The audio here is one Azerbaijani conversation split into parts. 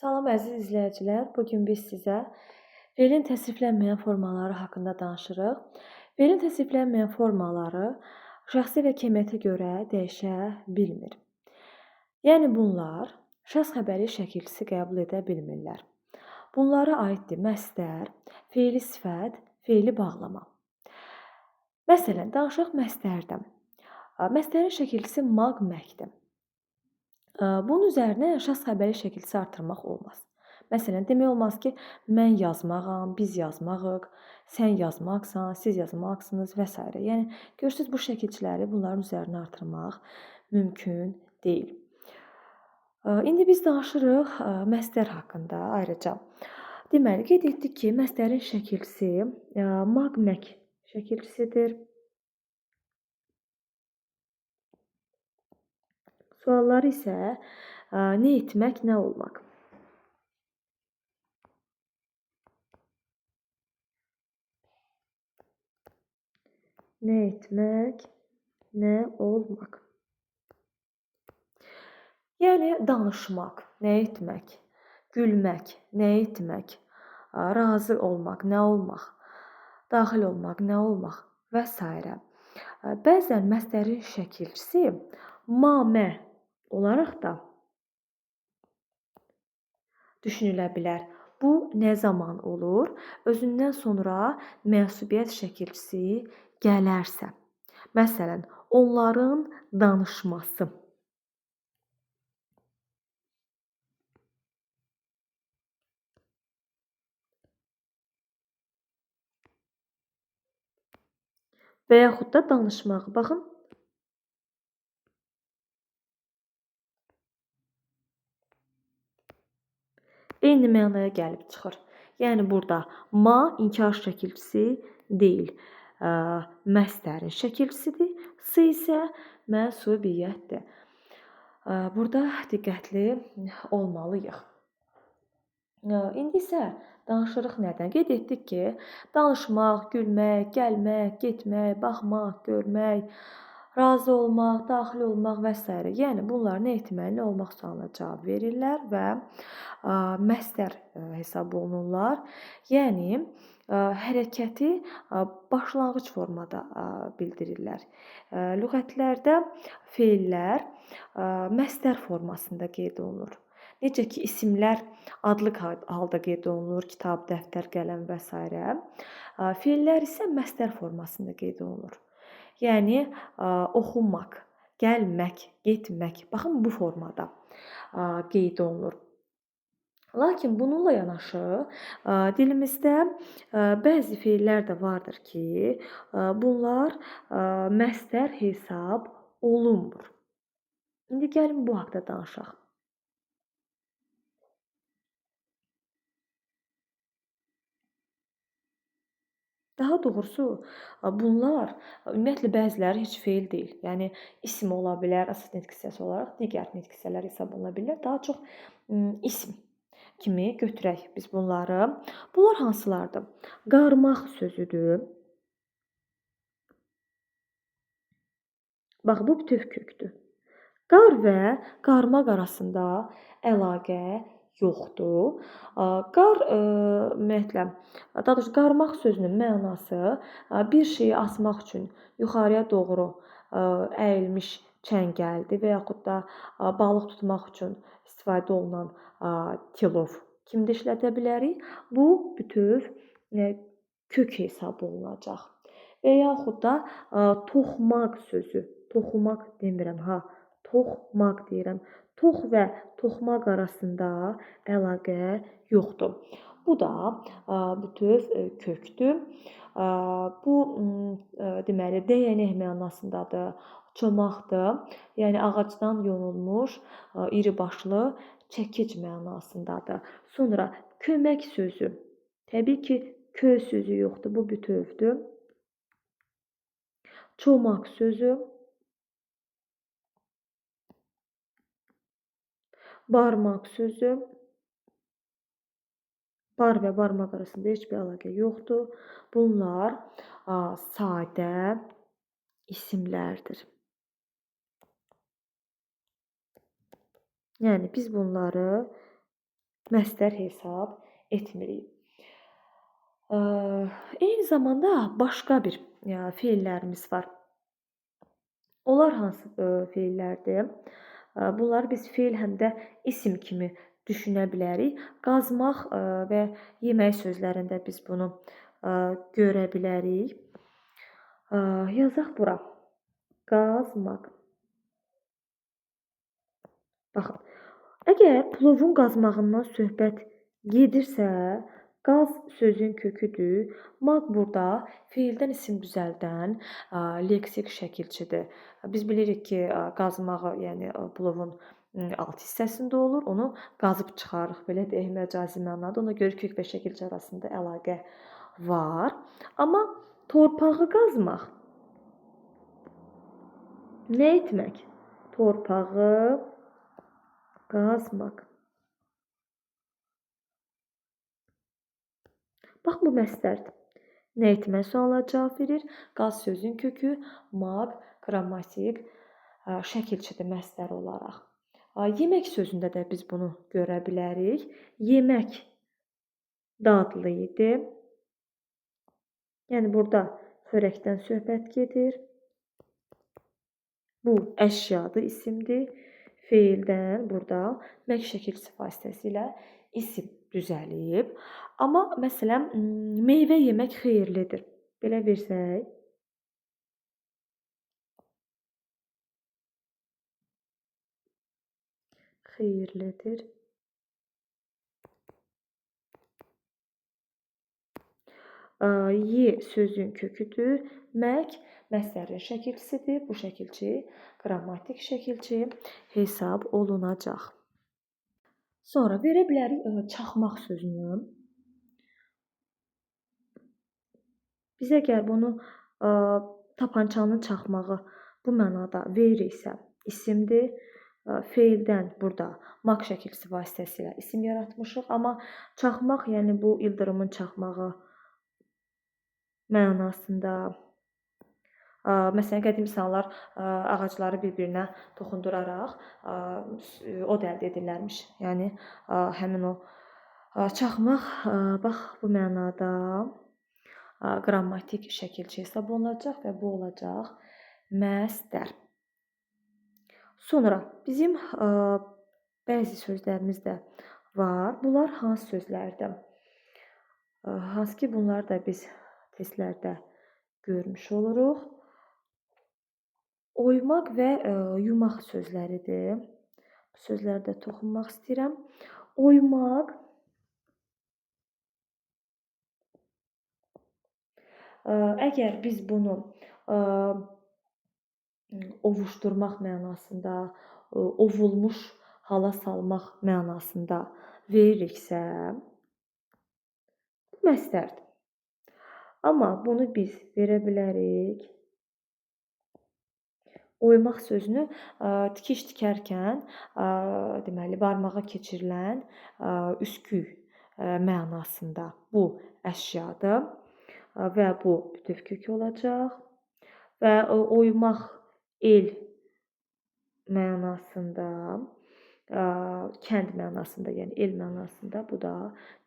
Salam əziz izləyicilər. Bu gün biz sizə fe'lin təsriflənməyən formaları haqqında danışırıq. Fe'lin təsriflənməyən formaları şəxsi və keymiyyətə görə dəyişə bilmir. Yəni bunlar şəxs xəbəri şəkilçisi qəbul edə bilmirlər. Bunlara aiddir məstər, fe'li sifət, fe'li bağlama. Məsələn, danışaq məstərdən. Məstərin şəkilçisi maq-məkdir. Bunun üzərinə şəxs xəbəri şəkilçisi artırmaq olmaz. Məsələn, demək olmaz ki, mən yazmağam, biz yazmağıq, sən yazmaqsan, siz yazmaqsınız və s. Yəni, görürsünüz bu şəkilçiləri bunların üzərinə artırmaq mümkün deyil. İndi biz danışırıq məstər haqqında ayrıca. Deməli, qeyd etdik ki, məstərin şəkilçisi maq-mək şəkilçisidir. Sualları isə nə etmək, nə olmaq. Nə etmək, nə olmaq. Yəni, danışmaq, nə etmək, gülmək, nə etmək, razı olmaq, nə olmaq, daxil olmaq, nə olmaq və s. Bəzən məstərin şəkilçisi ma-mə olaraq da düşünülə bilər. Bu nə zaman olur? Özündən sonra mənsubiyyət şəkilçisi gələrsə. Məsələn, onların danışması. Və yaxud da danışmaq. Baxın. Eyni mənaya gəlib çıxır. Yəni, burada ma inkar şəkilçisi deyil, məstərin şəkilçisidir. S isə mənsubiyyətdir. Burada diqqətli olmalıyıq. İndi isə danışırıq nədən? Qeyd etdik ki, danışmaq, gülmək, gəlmək, getmək, baxmaq, görmək, razı olmaq, daxil olmaq və s. Yəni, bunlar nə etməli, nə olmaq sualına cavab verirlər və məstər hesab olunurlar. Yəni, hərəkəti başlanğıc formada bildirirlər. Lüğətlərdə fe'llər məstər formasında qeyd olunur. Necə ki, isimlər adlıq halda qeyd olunur, kitab, dəftər, qələm və s. Fe'llər isə məstər formasında qeyd olunur. Yəni, oxumaq, gəlmək, getmək, baxın bu formada qeyd olunur. Lakin bununla yanaşı dilimizdə bəzi fe'llər də vardır ki, bunlar məstər hesab olunmur. İndi gəlin bu haqda danışaq. Daha doğrusu bunlar ümumiyyətlə bəziləri heç fe'l deyil. Yəni isim ola bilər, əsas nitq hissəsi olaraq digər nitq hissələri hesab oluna bilər. Daha çox isim kimi götürək biz bunları. Bunlar hansılardır? Qarmaq sözüdür. Bax, bu bütöv kökdür. Qar və qarmaq arasında əlaqə yoxdur. Qar ümumiyyətlə, daha doğrusu qarmaq sözünün mənası bir şeyi asmaq üçün yuxarıya doğru əyilmiş çəngəldir və yaxud da balıq tutmaq üçün istifadə olunan tilov kimi də işlədə bilərik. Bu bütöv kök hesab olunacaq. Və yaxud da toxmaq sözü, toxumaq demirəm ha. Toxmaq deyirəm. Tox və toxmaq arasında əlaqə yoxdur. Bu da bütöv kökdür. Bu deməli dəyənək mənasındadır, çomaqdır. Yəni ağacdan yonulmuş iri başlı çəkic mənasındadır. Sonra kömək sözü. Təbii ki, kö sözü yoxdur, bu bütövdür. Çomaq sözü. Barmaq sözü. Bar və barmaq arasında heç bir əlaqə yoxdur. Bunlar sadə isimlərdir. Yəni biz bunları məstər hesab etmirik. Eyni zamanda başqa bir feillərimiz var. Onlar hansı feillərdir? Bunları biz feil həm də isim kimi düşünə bilərik. Qazmaq və yemək sözlərində biz bunu görə bilərik. Yazaq bura. Qazmaq. Baxın. Əgər plovun qazmağından söhbət gedirsə, qaz sözün köküdür. Maq burada feildən isim düzəldən leksik şəkilçidir. Biz bilirik ki, qazmağı, yəni plovun alt hissəsində olur. Onu qazıb çıxarırıq, belə deyək məcazi mənada. Ona görə kök və şəkilçi arasında əlaqə var. Amma torpağı qazmaq nə etmək? Torpağı qazmaq. Bax, bu məstərdir. Nə etmək sualına cavab verir. Qaz sözün kökü, maq, qrammatik şəkilçidir məstər olaraq. Yemək sözündə də biz bunu görə bilərik. Yemək dadlı idi. Yəni burada xörəkdən söhbət gedir. Bu əşyadır, isimdir. Feildən burada mək şəkilçisi vasitəsilə isim düzəlib. Amma məsələn, meyvə yemək xeyirlidir. Belə versək, xeyirlidir. Y sözün köküdür. Mək məstərin şəkilçisidir. Bu şəkilçi qrammatik şəkilçi hesab olunacaq. Sonra verə bilərik çaxmaq sözünü. Biz əgər bunu tapançanın çaxmağı bu mənada veririksə, isimdir. Feildən burada maq şəkilçisi vasitəsilə isim yaratmışıq. Amma çaxmaq, yəni bu ildırımın çaxmağı mənasında. Məsələn, qədim insanlar ağacları bir-birinə toxunduraraq od əldə edirlərmiş. Yəni həmin o çaxmaq bax bu mənada qrammatik şəkilçi hesab olunacaq və bu olacaq məstər. Sonra bizim bəzi sözlərimiz də var. Bunlar hansı sözlərdir? Hansı ki, bunları da biz testlərdə görmüş oluruq. Oymaq və yumaq sözləridir. Bu sözlərdə toxunmaq istəyirəm. Oymaq əgər biz bunu ovuşdurmaq mənasında, ovulmuş hala salmaq mənasında veririksə, bu məstərdir. Amma bunu biz verə bilərik. Oymaq sözünü tikiş tikərkən deməli barmağa keçirilən üskük mənasında bu əşyadır və bu bütöv kök olacaq və oymaq el mənasında, kənd mənasında, yəni el mənasında bu da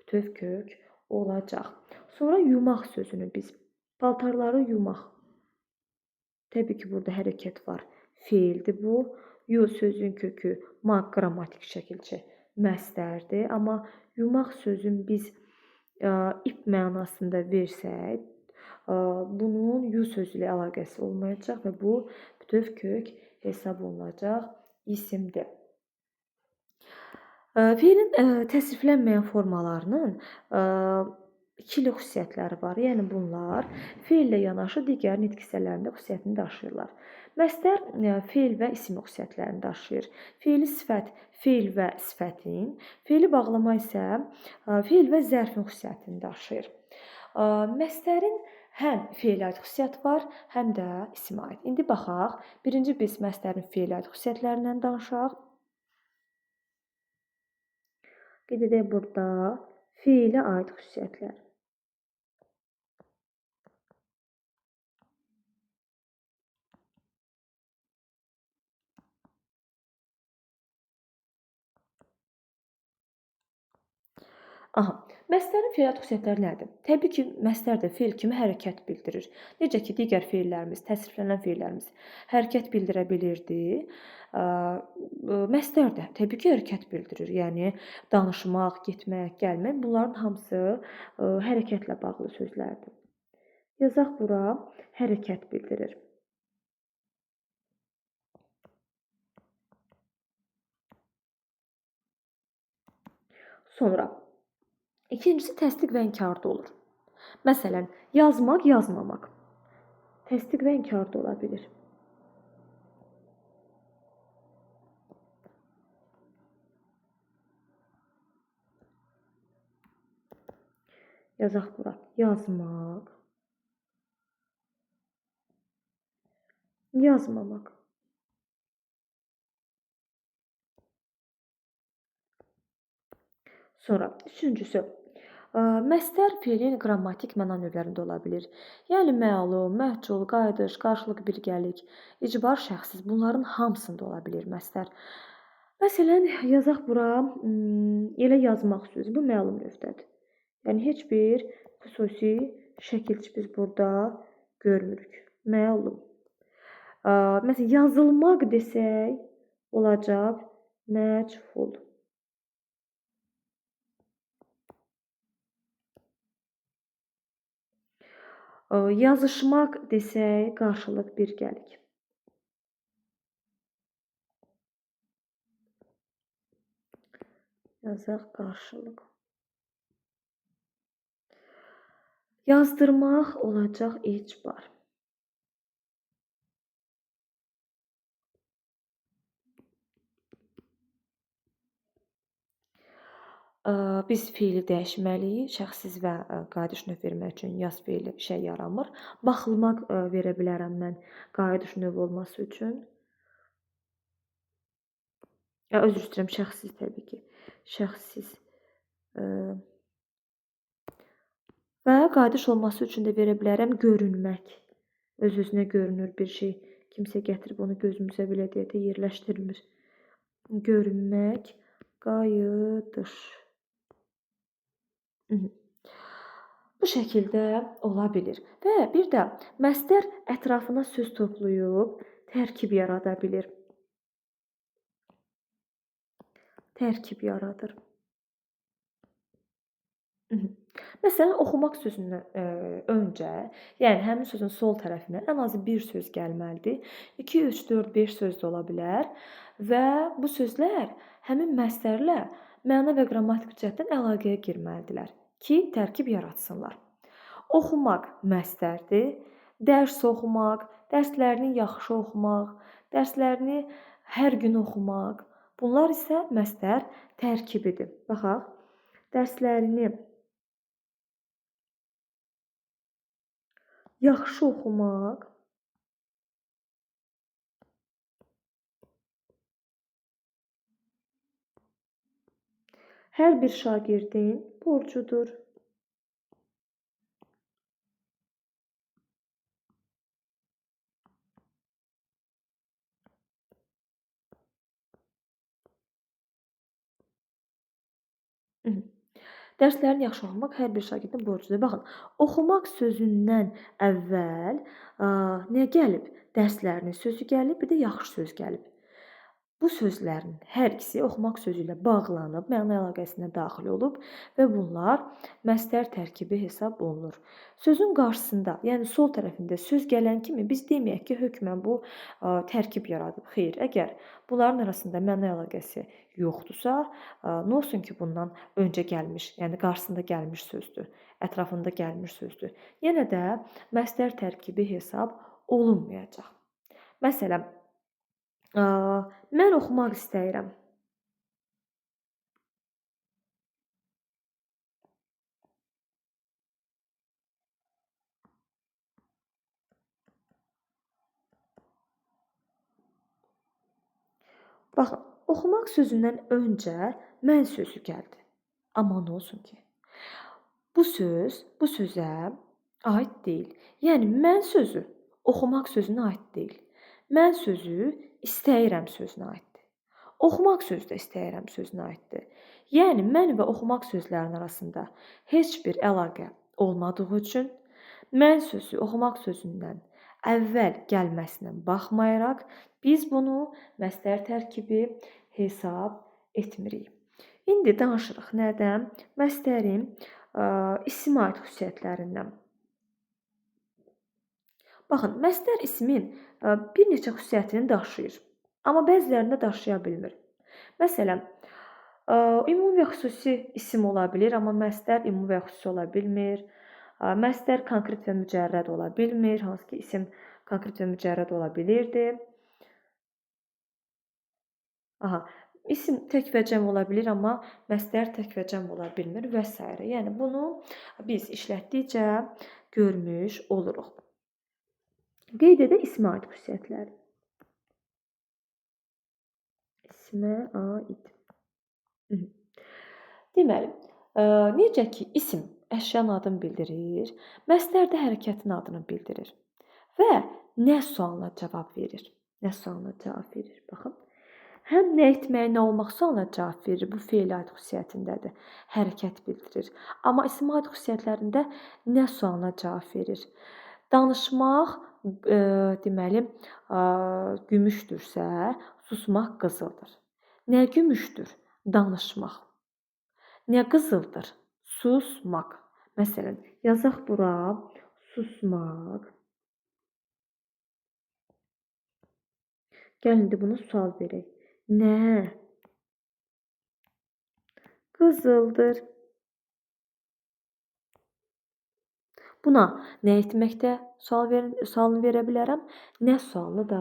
bütöv kök olacaq. Sonra yumaq sözünü biz paltarları yumaq. Təbii ki, burada hərəkət var. Feildir bu. Yu sözün kökü maq qrammatik şəkilçi məstərdir. Amma yumaq sözün biz ip mənasında versək, bunun yu sözü ilə əlaqəsi olmayacaq və bu bütöv kök hesab olunacaq isimdir. Feilin təsriflənməyən formalarının ikili xüsusiyyətləri var. Yəni bunlar feillə yanaşı digər nitq hissələrində xüsusiyyətini daşıyırlar. Məstər feil və isim xüsusiyyətlərini daşıyır. Feili sifət feil və sifətin, feili bağlama isə feil və zərfin xüsusiyyətini daşıyır. Məstərin həm feilə aid xüsusiyyəti var, həm də isimə aid. İndi baxaq. Birinci biz məstərin feilə aid xüsusiyyətlərindən danışaq. Qeyd edək burada feilə aid xüsusiyyətlər. Aha, məstərin fe'liyyat xüsusiyyətləri nədir? Təbii ki, məstər də fe'l kimi hərəkət bildirir. Necə ki, digər fe'llərimiz, təsriflənən fe'llərimiz hərəkət bildirə bilirdi. Məstər də təbii ki, hərəkət bildirir. Yəni danışmaq, getmək, gəlmək bunların hamısı hərəkətlə bağlı sözlərdir. Yazaq bura hərəkət bildirir. Sonra ikincisi təsdiq və inkarda olur. Məsələn, yazmaq, yazmamaq. Təsdiq və inkarda ola bilir. Yazaq bura. Yazmaq, yazmamaq. Sonra üçüncüsü, məstər fe'lin qrammatik məna növlərində ola bilir. Yəni məlum, məhcul, qayıdış, qarşılıq birgəlik, icbar şəxssiz bunların hamısında ola bilir məstər. Məsələn, yazaq bura elə yazmaq sözü bu məlum növdədir. Yəni heç bir xüsusi şəkilçi biz burada görmürük. Məlum. Məsələn, yazılmaq desək olacaq məchul. Yazışmaq desək qarşılıq birgəlik. Yazaq qarşılıq. Yazdırmaq olacaq icbar. Biz fe'li dəyişməliyik. Şəxssiz və qayıdış növ vermək üçün yaz fe'li işə yaramır. Baxılmaq verə bilərəm mən qayıdış növ olması üçün. Üzr istəyirəm, şəxssiz təbii ki. Şəxssiz. Və qayıdış olması üçün də verə bilərəm görünmək. Öz-özünə görünür bir şey. Kimsə gətirib onu gözümüzə belə deyə də yerləşdirmir. Görünmək, qayıdış. Bu şəkildə ola bilir. Və bir də məstər ətrafına söz toplayıb tərkib yarada bilir. Tərkib yaradır. Məsələn, oxumaq sözündən öncə, yəni həmin sözün sol tərəfinə ən azı bir söz gəlməlidir. 2, 3, 4, 5 söz də ola bilər və bu sözlər həmin məstərlə məna və qrammatik cəhətdən əlaqəyə girməlidirlər ki, tərkib yaratsınlar. Oxumaq məstərdir. Dərs oxumaq, dərslərini yaxşı oxumaq, dərslərini hər gün oxumaq. Bunlar isə məstər tərkibidir. Baxaq. Dərslərini yaxşı oxumaq, hər bir şagirdin borcudur. Dərslərini yaxşı oxumaq hər bir şagirdin borcudur. Baxın, oxumaq sözündən əvvəl nə gəlib? Dərslərinin sözü gəlib, bir də yaxşı söz gəlib. Bu sözlərin hər ikisi oxumaq sözü ilə bağlanıb, məna əlaqəsinə daxil olub və bunlar məstər tərkibi hesab olunur. Sözün qarşısında, yəni sol tərəfində söz gələn kimi biz deməyək ki, hökmən bu tərkib yaradıb. Xeyr, əgər bunların arasında məna əlaqəsi yoxdursa, nə olsun ki, bundan öncə gəlmiş, yəni qarşısında gəlmiş sözdür, ətrafında gəlmiş sözdür. Yenə də məstər tərkibi hesab olunmayacaq. Məsələn, mən oxumaq istəyirəm. Baxın, oxumaq sözündən öncə mən sözü gəldi. Amma nə olsun ki, bu sözə aid deyil. Yəni mən sözü oxumaq sözünə aid deyil. Mən sözü istəyirəm sözünə aiddir. Oxumaq sözü də istəyirəm sözünə aiddir. Yəni mən və oxumaq sözlərinin arasında heç bir əlaqə olmadığı üçün mən sözü oxumaq sözündən əvvəl gəlməsinə baxmayaraq biz bunu məstər tərkibi hesab etmirik. İndi danışırıq nədən? Məstərin isimə aid xüsusiyyətlərindən. Baxın, məstər ismin bir neçə xüsusiyyətini daşıyır, amma bəzilərini də daşıya bilmir. Məsələn, ümumi və xüsusi isim ola bilir, amma məstər ümumi və xüsusi ola bilmir. Məstər konkret və mücərrəd ola bilmir, hansı ki isim konkret və mücərrəd ola bilirdi. İsim tək və cəm ola bilir, amma məstər tək və cəm ola bilmir və s. Yəni bunu biz işlətdikcə görmüş oluruq. Qeyd edək ismə aid xüsusiyyətləri. İsmə aid. Deməli, necə ki isim əşyanın adını bildirir, məstər də hərəkətin adını bildirir və nə sualına cavab verir. Baxın. Həm nə etməyi, nə olmaq sualına cavab verir. Bu feilə aid xüsusiyyətindədir. Hərəkət bildirir. Amma ismə aid xüsusiyyətlərində nə sualına cavab verir. Danışmaq deməli gümüşdürsə, susmaq qızıldır. Nə gümüşdür? Danışmaq. Nə qızıldır? Susmaq. Məsələn, yazaq bura susmaq. Gəlin indi buna sual verək. Nə? Qızıldır. Buna nə etməkdə sualını verə bilərəm, nə sualını da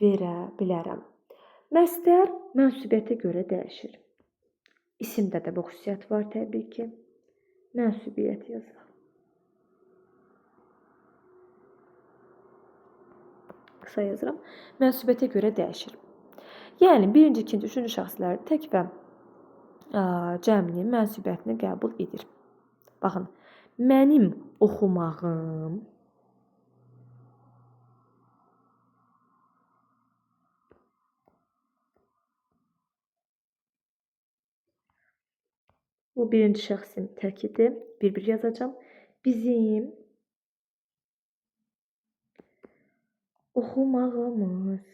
verə bilərəm. Məstər mənsubiyyətə görə dəyişir. İsimdə də bu xüsusiyyət var təbii ki. Mənsubiyyət yazaq. Qısa yazıram. Mənsubiyyətə görə dəyişir. Yəni, birinci, ikinci, üçüncü şəxslər tək və cəminin mənsubiyyətini qəbul edir. Baxın, mənim oxumağım bu birinci şəxsin təkidir. Bir-bir yazacağım. Bizim oxumağımız.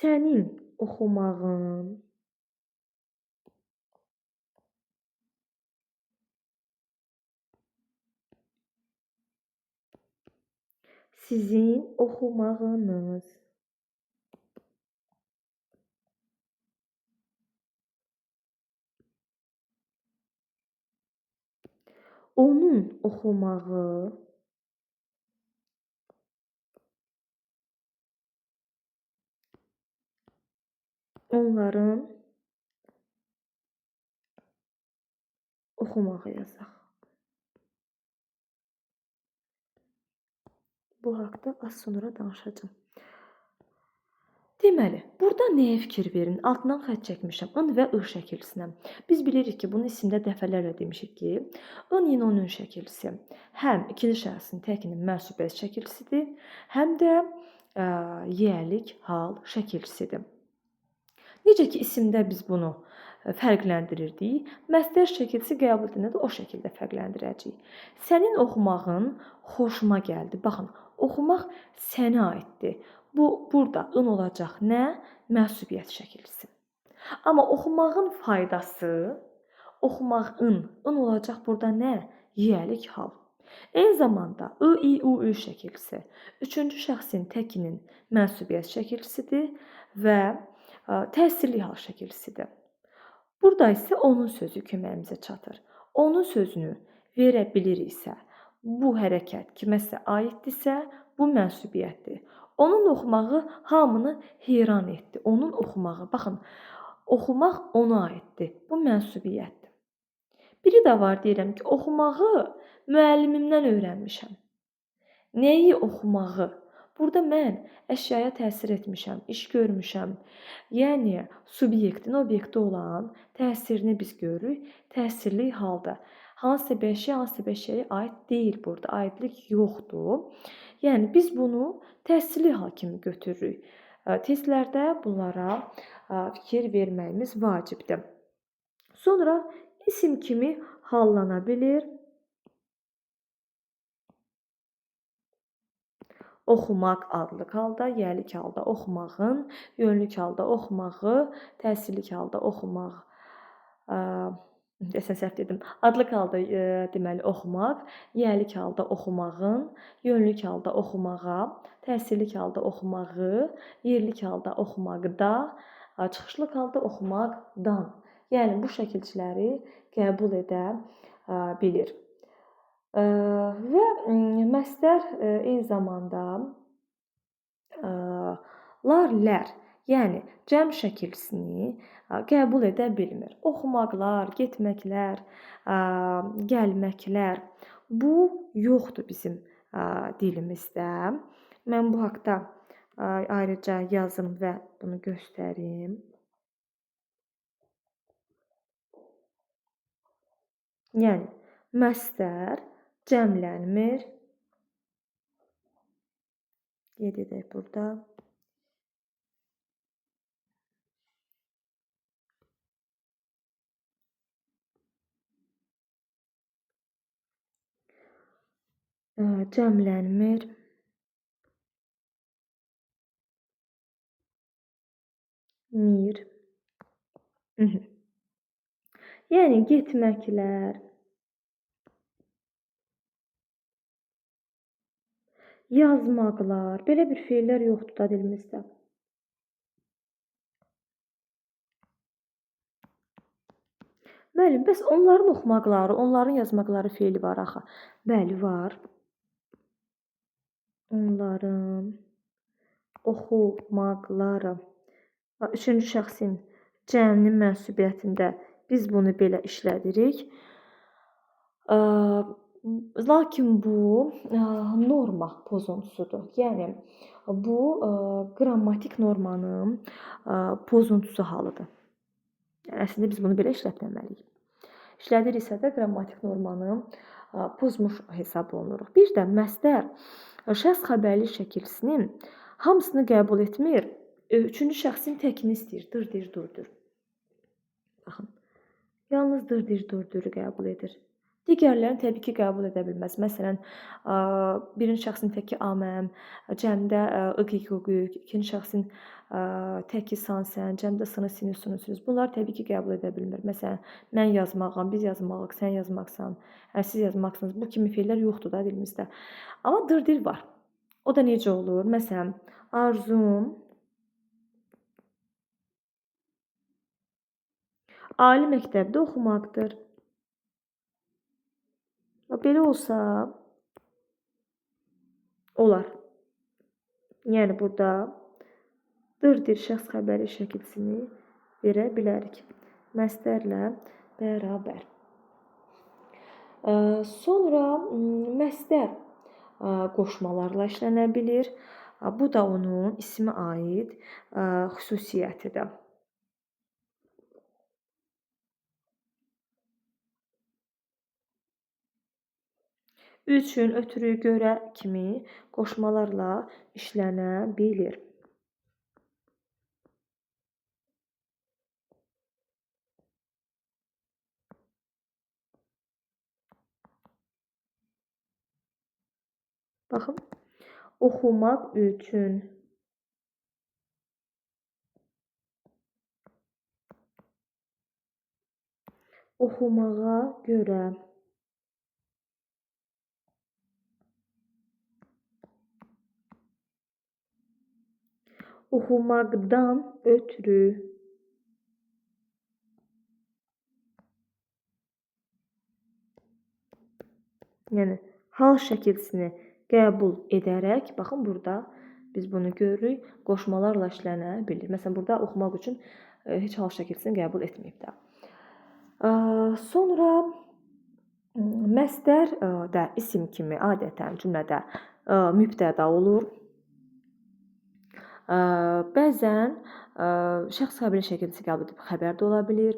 Sənin oxumağın. Sizin oxumağınız. Onun oxumağı. Onların oxumağı yazaq. Bu haqda az sonra danışacağım. Deməli, burada nəyə fikir verin? Altından xətt çəkmişəm. In və I şəkilsinə. Biz bilirik ki, bunu isimdə dəfələrlə demişik ki, in yenə onun şəkilsi həm ikinci şəxsin təkinin mənsubiyyət şəkilsidir, həm də yiyəlik hal şəkilsidir. Necə ki, isimdə biz bunu fərqləndirirdik, məstər şəkilsi qəbul edəndə də o şəkildə fərqləndirəcəyik. Sənin oxumağın xoşuma gəldi. Baxın, oxumaq sənə aiddir. Bu, burada in olacaq nə? Mənsubiyyət şəkilsi. Amma oxumağın faydası, oxumağın olacaq burada nə? Yiyəlik hal. Eyni zamanda I, U, Ü şəkilsi üçüncü şəxsin təkinin mənsubiyyət şəkilsidir və təsirli hal şəkilsidir. Burada isə onun sözü köməyimizə çatır. Onun sözünü verə biliriksə, bu hərəkət kiməsə aiddirsə, bu mənsubiyyətdir. Onun oxumağı hamını heyran etdi. Onun oxumağı, baxın, oxumaq ona aiddir. Bu mənsubiyyətdir. Biri də var, deyirəm ki, oxumağı müəllimimdən öyrənmişəm. Nəyi oxumağı? Burada mən əşyaya təsir etmişəm, iş görmüşəm. Yəni, subyektin obyekti olan təsirini biz görürük təsirli halda. Hansısa bir şey, hansısa bir şeyə aid deyil burada. Aidlik yoxdur. Yəni biz bunu təhsili hal kimi götürürük. Testlərdə bunlara fikir verməyimiz vacibdir. Sonra isim kimi hallana bilir. Oxumaq adlıq halda, yəlik halda oxumağın, yönlük halda oxumağı, təsirlik halda oxumaq. Desəm səhv dedim. Adlıq halda deməli oxumaq, yəlik halda oxumağın, yönlük halda oxumağa, təsirlik halda oxumağı, yerlik halda oxumaqda, çıxışlıq halda oxumaqdan. Yəni bu şəkilçiləri qəbul edə bilir. Və məstər eyni zamanda lar, lər, yəni cəm şəkilçisini qəbul edə bilmir. Oxumaqlar, getməklər, gəlməklər bu yoxdur bizim dilimizdə. Mən bu haqqda ayrıca yazım və bunu göstərim. Yəni məstər cəmlənmir. Qeyd edək burada. Cəmlənmir. Mir. Yəni getməklər, yazmaqlar, belə bir fe'llər yoxdur da dilimizdə. Müəllim, bəs onların oxumaqları, onların yazmaqları fe'li var axı. Bəli, var. Onların oxumaqları. Üçüncü şəxsin cəminin mənsubiyyətində biz bunu belə işlədirik. Lakin bu norma pozuntusudur. Yəni bu qrammatik normanın pozuntusu halıdır. Yəni əslində biz bunu belə işlətməməliyik. İşlədiriksə də qrammatik normanı pozmuş hesab olunuruq. Bir də məstər şəxs xəbərli şəkilçisinin hamısını qəbul etmir. Üçüncü şəxsin təkini istəyir. Dır, dir, durdur. Baxın. Yalnız dır, dir, durduru qəbul edir. Digərlərini təbii ki, qəbul edə bilməz. Məsələn, birinci şəxsin təki aməm, cəmdə ıqıq, ikinci şəxsin təki sansən, cəmdə sını, sini, sunusunuz. Bunlar təbii ki, qəbul edə bilmir. Məsələn, mən yazmağam, biz yazmağıq, sən yazmaqsan, siz yazmaqsınız. Bu kimi fe'llər yoxdur da dilimizdə. Amma dır, dir var. O da necə olur? Məsələn, arzum ali məktəbdə oxumaqdır. Belə olsa olar. Yəni burada dır-dir şəxs xəbəri şəkilçisini verə bilərik. Məstərlə bərabər. Sonra məstər qoşmalarla işlənə bilir. Bu da onun ismə aid xüsusiyyətidir. Üçün, ötürü, görə kimi qoşmalarla işlənə bilir. Baxın, oxumaq üçün, oxumağa görə, oxumaqdan ötürü, yəni hal şəkilçisini qəbul edərək, baxın burada biz bunu görürük, qoşmalarla işlənə bilir. Məsələn, burada oxumaq üçün heç hal şəkilçisini qəbul etməyib də. Sonra məstər də isim kimi adətən cümlədə mübtəda olur. Bəzən şəxs xəbəri şəkilçisi qəbul edib xəbər də ola bilir.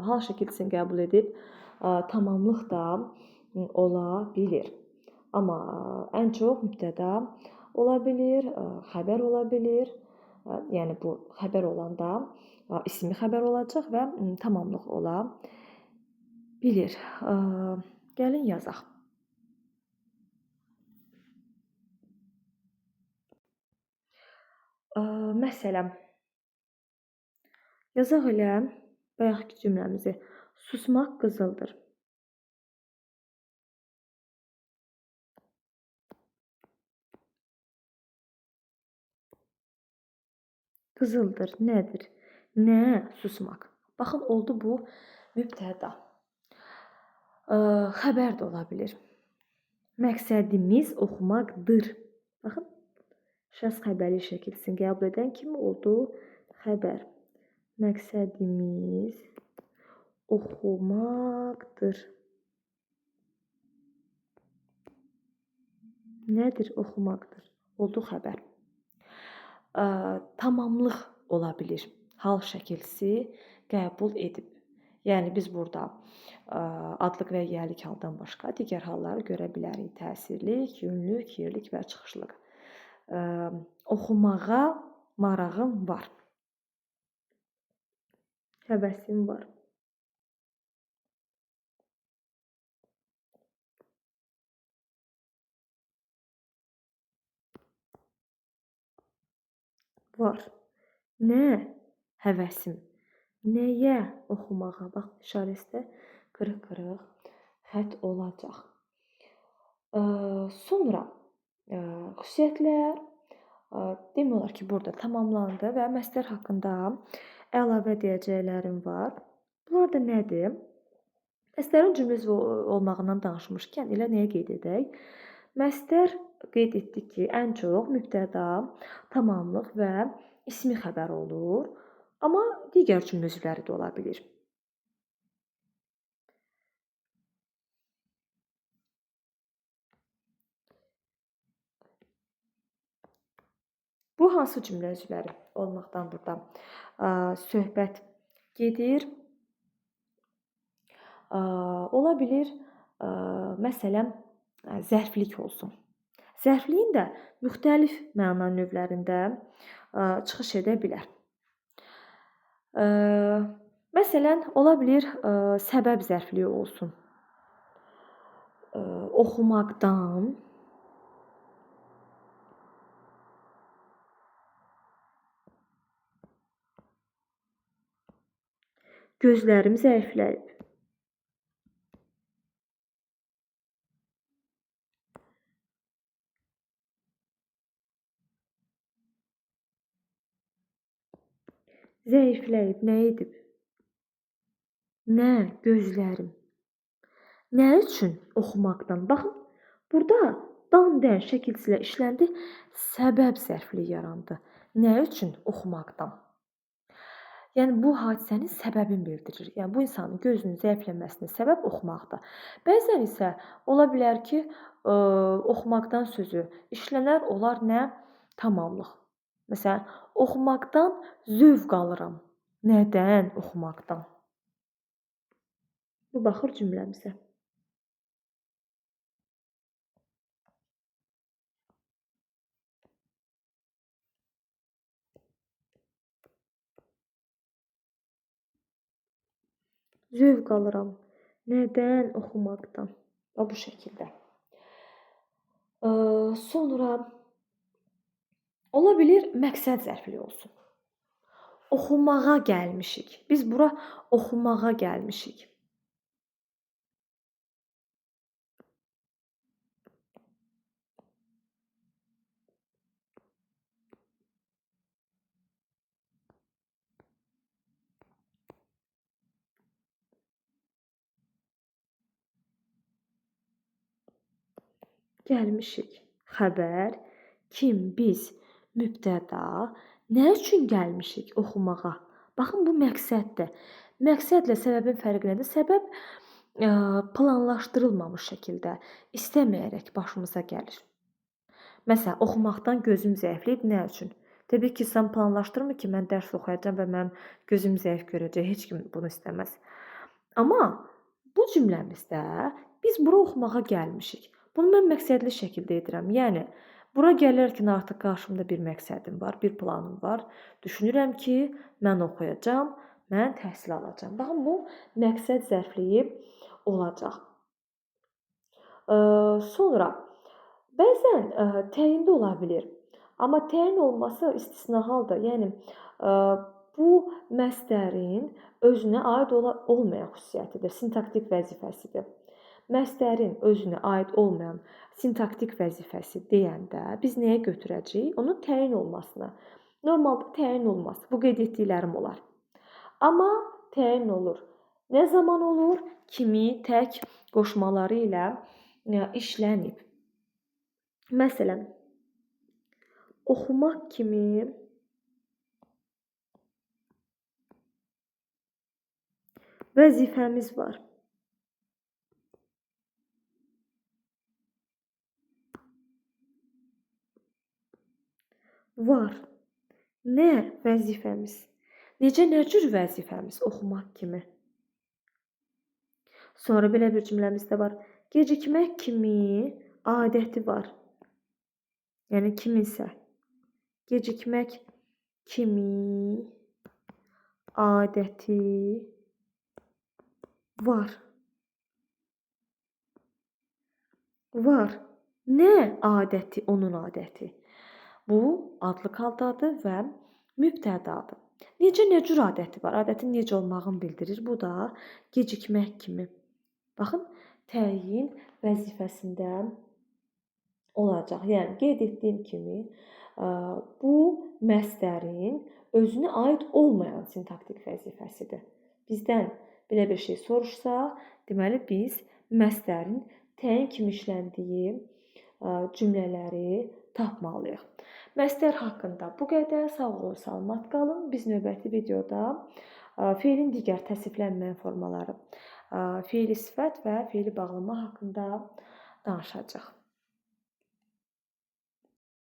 hal şəkilçisini qəbul edib tamamlıq da ola bilir. Amma ən çox mübtəda ola bilir, xəbər ola bilir. Yəni bu xəbər olanda ismi xəbər olacaq və tamamlıq ola bilir. Gəlin yazaq. Məsələn, yazaq elə bayaqki cümləmizi. Susmaq qızıldır. Qızıldır nədir? Nə? Susmaq. Baxın, oldu bu mübtəda. Xəbər də ola bilir. Məqsədimiz oxumaqdır. Baxın, şəxs xəbəri şəkilçisini qəbul edən kimi oldu xəbər. Məqsədimiz oxumaqdır. Nədir? Oxumaqdır. Oldu xəbər. Tamamlıq ola bilir. Hal şəkilçisi qəbul edib. Yəni biz burada adlıq və yiyəlik haldan başqa digər halları görə bilərik. Təsirlik, yönlük, yerlik və çıxışlıq. Oxumağa marağım var. Həvəsim var. Var. Nə? Həvəsim. Nəyə? Oxumağa. Bax, işarəsində qırıq-qırıq xətt olacaq. Sonra xüsusiyyətlər demək olar ki, burada tamamlandı və məsdər haqqında əlavə deyəcəklərim var. Bunlar da nədir? Məsdərin cümlə olmağından danışmışkən elə nəyə qeyd edək? Məsdər qeyd etdik ki, ən çox mübtəda, tamamlıq və ismi xəbər olur. Amma digər cümlə üzvləri də ola bilir. Bu hansı cümlə üzvləri olmaqdan burada söhbət gedir? Ola bilir, məsələn, zərflik olsun. Zərfliyin də müxtəlif məna növlərində çıxış edə bilər. Məsələn, ola bilir, səbəb zərfliyi olsun. Oxumaqdan, gözlərim zəifləyib. Zəifləyib, nə edib? Nə? Gözlərim. Nə üçün? Oxumaqdan. Baxın, burada dan dən şəkilçisi ilə işləndi, səbəb zərfliyi yarandı. Nə üçün? Oxumaqdan. Yəni bu hadisənin səbəbini bildirir. Yəni bu insanın gözünün zəifləməsinə səbəb oxumaqdır. Bəzən isə ola bilər ki, oxumaqdan sözü işlənər, olar nə? Tamamlıq. Məsələn, oxumaqdan zövq alıram. Nədən? Oxumaqdan. Bu baxır cümləmizə. Zövq alıram. Nədən? Oxumaqdan. Bu şəkildə. Sonra ola bilir məqsəd zərfliyi olsun. Oxumağa gəlmişik. Biz bura oxumağa gəlmişik. Gəlmişik. Xəbər, kim, biz, mübtəda, nə üçün gəlmişik oxumağa? Baxın, bu məqsəddir. Məqsədlə səbəbin fərqi nədir? Səbəb planlaşdırılmamış şəkildə, istəməyərək başımıza gəlir. Məsələn, oxumaqdan gözüm zəifləyib, nə üçün? Təbii ki, insan planlaşdırmır ki, mən dərs oxuyacağam və mənim gözüm zəif görəcək. Heç kim bunu istəməz. Amma bu cümləmizdə biz bura oxumağa gəlmişik. Bunu mən məqsədli şəkildə edirəm. Yəni bura gələrkən artıq qarşımda bir məqsədim var, bir planım var. Düşünürəm ki, mən oxuyacağam, mən təhsil alacağam. Baxın, bu məqsəd zərfliyi olacaq. Sonra bəzən təyin də ola bilir. Amma təyin olması istisna haldır. Yəni bu məstərin özünə aid olmayan xüsusiyyətidir, sintaktik vəzifəsidir. Məstərin özünə aid olmayan sintaktik vəzifəsi deyəndə biz nəyə götürəcəyik? Onun təyin olmasına. Normalda təyin olmaz. Bu qeyd etdiklərim olar. Amma təyin olur. Nə zaman olur? Kimi, tək qoşmaları ilə işlənib. Məsələn, oxumaq kimi vəzifəmiz var. Var. Nə vəzifəmiz? Nə cür vəzifəmiz oxumaq kimi? Sonra belə bir cümləmiz də var. Gecikmək kimi adəti var. Yəni kiminsə gecikmək kimi adəti var. Var. Nə adəti onun adəti? Bu adlı haldadır və mübtədadır. Nə cür adəti var? Adətin necə olmağını bildirir. Bu da gecikmək kimi. Baxın, təyin vəzifəsində olacaq. Yəni qeyd etdiyim kimi bu məstərin özünə aid olmayan sintaktik vəzifəsidir. Bizdən belə bir şey soruşsa, deməli biz məstərin təyin kimi işləndiyi cümlələri tapmalıyıq. Məstər haqqında bu qədər. Sağ olun, salamat qalın. Biz növbəti videoda feilin digər təsniflənməyən formaları, feili sifət və feili bağlama haqqında danışacağıq.